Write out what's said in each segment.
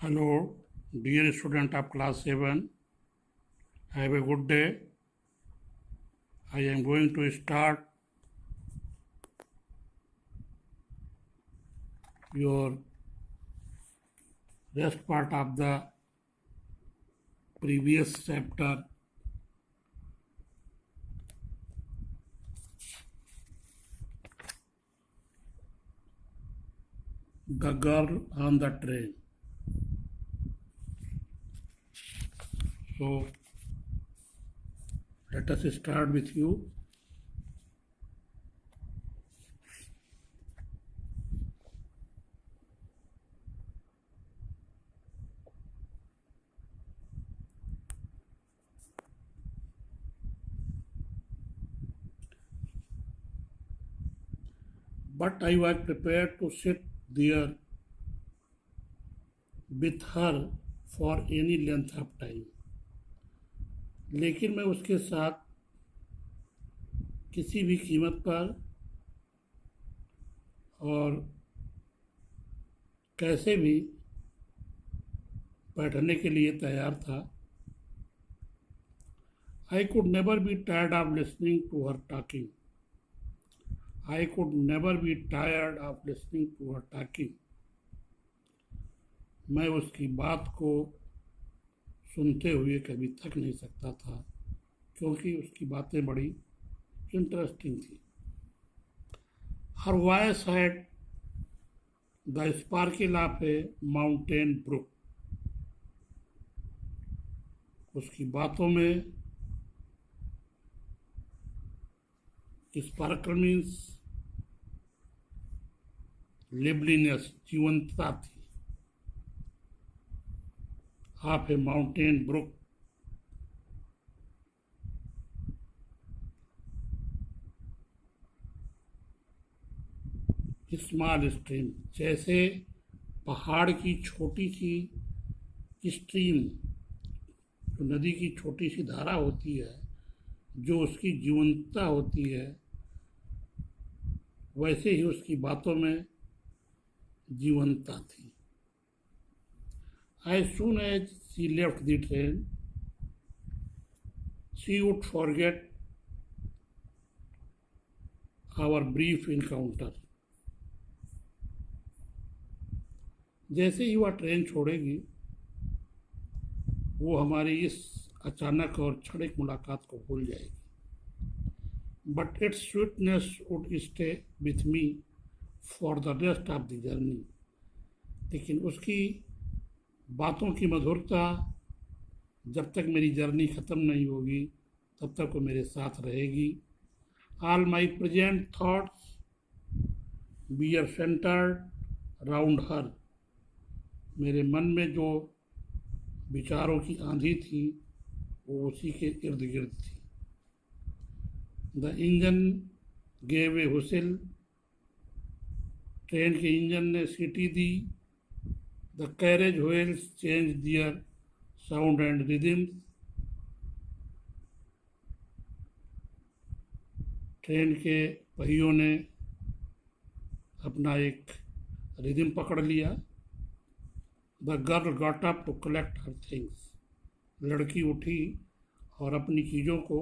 Hello, dear student of class 7. Have a good day. I am going to start your rest part of the previous chapter. The girl on the train. So, let us start with you. But I was prepared to sit there with her for any length of time. लेकिन मैं उसके साथ किसी भी कीमत पर और कैसे भी बैठने के लिए तैयार था. I could never be tired of listening to her talking. I could never be tired of listening to her talking. मैं उसकी बात को सुनते हुए कभी थक नहीं सकता था क्योंकि उसकी बातें बड़ी इंटरेस्टिंग थी. Her voice had the sparkle of a mountain brook. उसकी बातों में sparkle means liveliness, जीवंतता थी. Of a mountain brook. Small stream, जैसे पहाड़ की छोटी सी स्ट्रीम, जो नदी की छोटी सी धारा होती है, जो उसकी जीवंतता होती है, वैसे ही उसकी बातों में जीवंतता थी. As soon as she left the train, she would forget our brief encounter. जैसे ही वह ट्रेन छोड़ेगी, वो हमारी इस अचानक और क्षणिक मुलाकात को भूल जाएगी. But its sweetness would stay with me for the rest of the journey. लेकिन उसकी बातों की मधुरता जब तक मेरी जर्नी ख़त्म नहीं होगी तब तक वो मेरे साथ रहेगी. All my present thoughts were centered round her. मेरे मन में जो विचारों की आंधी थी वो उसी के इर्द गिर्द थी. The engine gave a whistle. Train के इंजन ने सीटी दी. The carriage wheels changed their sound and rhythms. Train के पहियों ने अपना एक रिदम पकड़ लिया. The girl got up to collect her things. लड़की उठी और अपनी चीज़ों को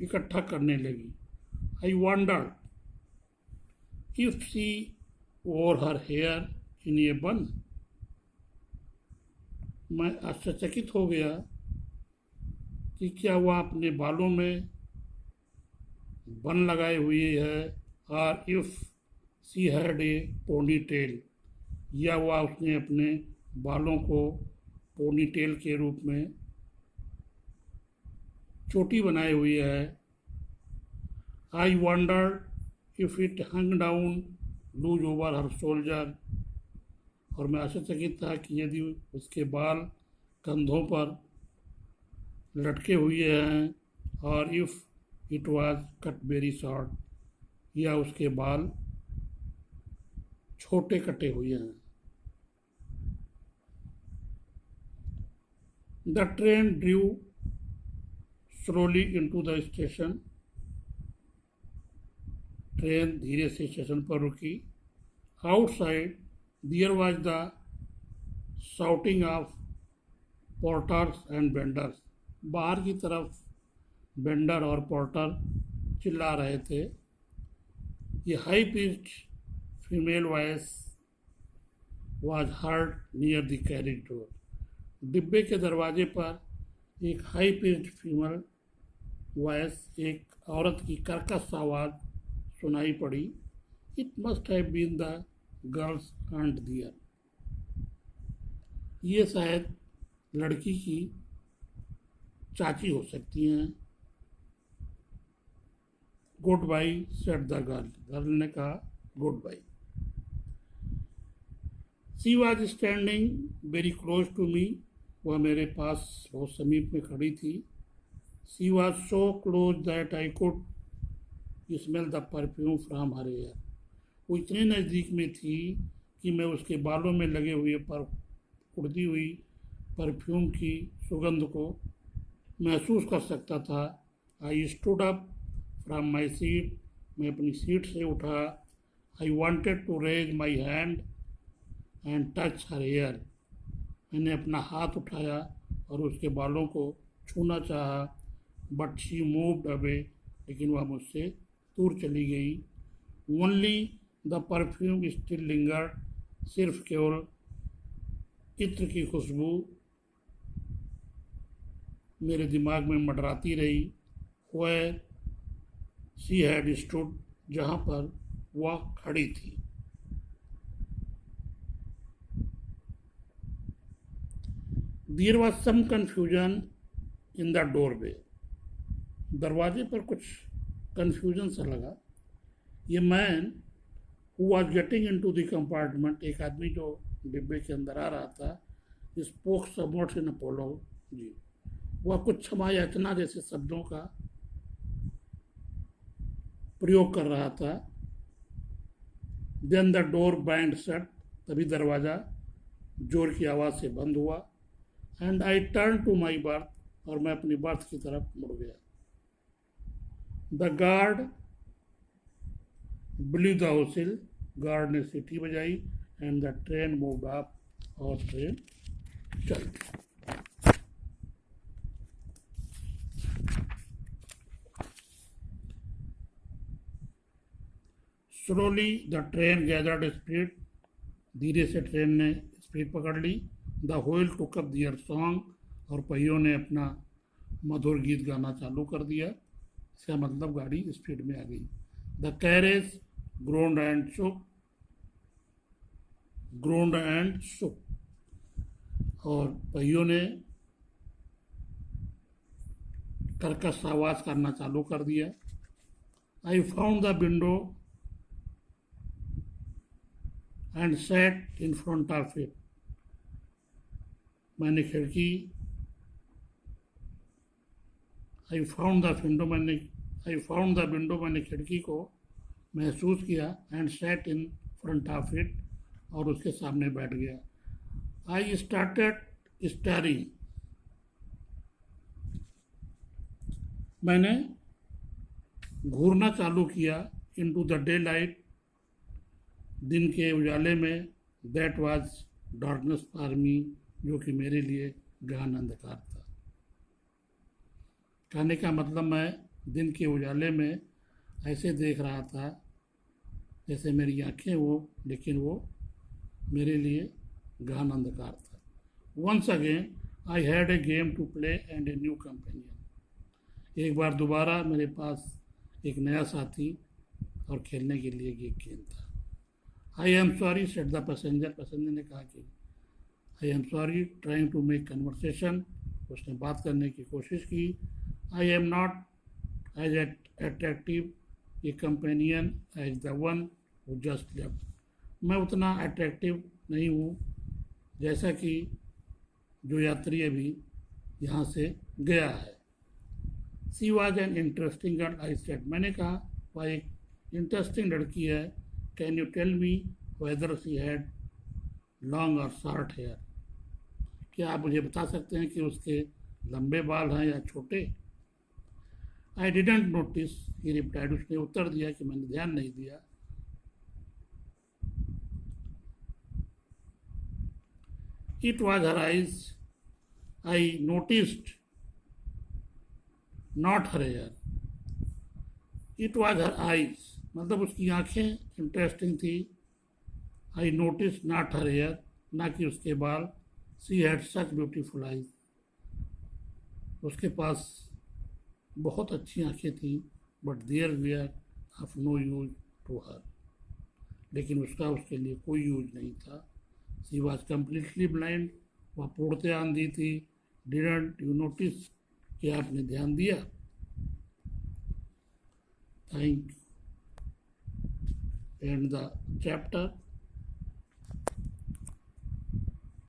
इकट्ठा करने लगी. I wondered if she wore her hair in a bun. मैं आश्चर्यचकित हो गया कि क्या वह अपने बालों में बन लगाए हुई है, और if she had a ponytail, या वह उसने अपने बालों को पोनी टेल के रूप में चोटी बनाई हुई है. I wondered if it hung down loose over her shoulder. और मैं आश्चर्यचकित था कि यदि उसके बाल कंधों पर लटके हुए हैं, और if it was cut very short, या उसके बाल छोटे कटे हुए हैं. The train drew slowly into the station. Train धीरे से स्टेशन पर रुकी. Outside there was the shouting of porters and vendors. बाहर की तरफ वेंडर और पोर्टर चिल्ला रहे थे. ये high pitched female voice was heard near the carriage door. डिब्बे के दरवाजे पर एक हाई पिच्ड फीमेल वॉइस, एक औरत की कर्कश आवाज़ सुनाई पड़ी. It must have been the girl's aunt there. ये शायद लड़की की चाची हो सकती हैं. Goodbye said the girl. Girl ने कहा goodbye. She was standing very close to me. वह मेरे पास बहुत समीप में खड़ी थी. She was so close that I could smell the perfume from her hair. वो इतने नज़दीक में थी कि मैं उसके बालों में लगे हुए पर उड़ती हुई परफ्यूम की सुगंध को महसूस कर सकता था. I stood up from my seat. मैं अपनी सीट से उठा. I wanted to raise my hand and touch her hair. मैंने अपना हाथ उठाया और उसके बालों को छूना चाहा. But she moved away. लेकिन वह मुझसे दूर चली गई. Only the perfume still lingered. सिर्फ केवल इत्र की खुशबू मेरे दिमाग में मंडराती रही. वह शी हैड स्टूड. जहाँ पर वह खड़ी थी. There was some confusion in the doorway. दरवाजे पर कुछ कन्फ्यूजन सा लगा. ये man who was getting into the compartment, एक आदमी जो डिब्बे के अंदर आ रहा था, स्पोक समवॉट इन अपोलॉजी. वह कुछ क्षमा याचना जैसे शब्दों का प्रयोग कर रहा था. Then the door banged shut. तभी दरवाज़ा जोर की आवाज़ से बंद हुआ. And I turned to my berth. और मैं अपनी बर्थ की तरफ मुड़ गया. The guard blew the whistle. Guard ने सीटी बजाई. And the train moved up. और ट्रेन चल दी. Slowly the train gathered speed. धीरे से ट्रेन ने स्पीड पकड़ ली. The wheels took up their song. और पहियों ने अपना मधुर गीत गाना चालू कर दिया. इसका मतलब गाड़ी स्पीड में आ गई. The carriage groaned and shook. Groaned and shook. और पहियों ने कर्कश आवाज़ करना चालू कर दिया. I found the window and sat in front of it. मैंने खिड़की आई फाउंड द विंडो. मैंने खिड़की को महसूस किया. And sat in front of it. और उसके सामने बैठ गया. I started steering. मैंने घूरना चालू किया. Into the day light. दिन के उजाले में. That was darkness for me. जो कि मेरे लिए गहन अंधकार था. कहने का मतलब मैं दिन के उजाले में ऐसे देख रहा था जैसे मेरी आँखें हो, लेकिन वो मेरे लिए गहन अंधकार था. Once again I had a game to play and a new companion. एक बार दोबारा मेरे पास एक नया साथी और खेलने के लिए एक गेम था. I am sorry said the passenger. Passenger ने कहा कि I am sorry trying to make conversation. उसने बात करने की कोशिश की. I am not as attractive a companion as the one who just left. मैं उतना अट्रैक्टिव नहीं हूँ जैसा कि जो यात्री अभी यहाँ से गया है. She was an interesting girl I said. मैंने कहा वह एक इंटरेस्टिंग लड़की है. Can you tell me whether she had long or short hair. क्या आप मुझे बता सकते हैं कि उसके लंबे बाल हैं या छोटे. I didn't notice he replied. उसने उत्तर दिया कि मैंने ध्यान नहीं दिया. It was her eyes. I noticed, not her hair. It was her eyes. मतलब उसकी आंखें इंटरेस्टिंग थी. I noticed not her hair, ना कि उसके बाल. She had such beautiful eyes. उसके पास बहुत अच्छी आंखें थी. But there were of no use to her. लेकिन उसका उसके लिए कोई यूज नहीं था. She was completely blind. वह पूर्णतः अंधी थी. Didn't you notice? क्या आपने ध्यान दिया? Thank you. End the chapter.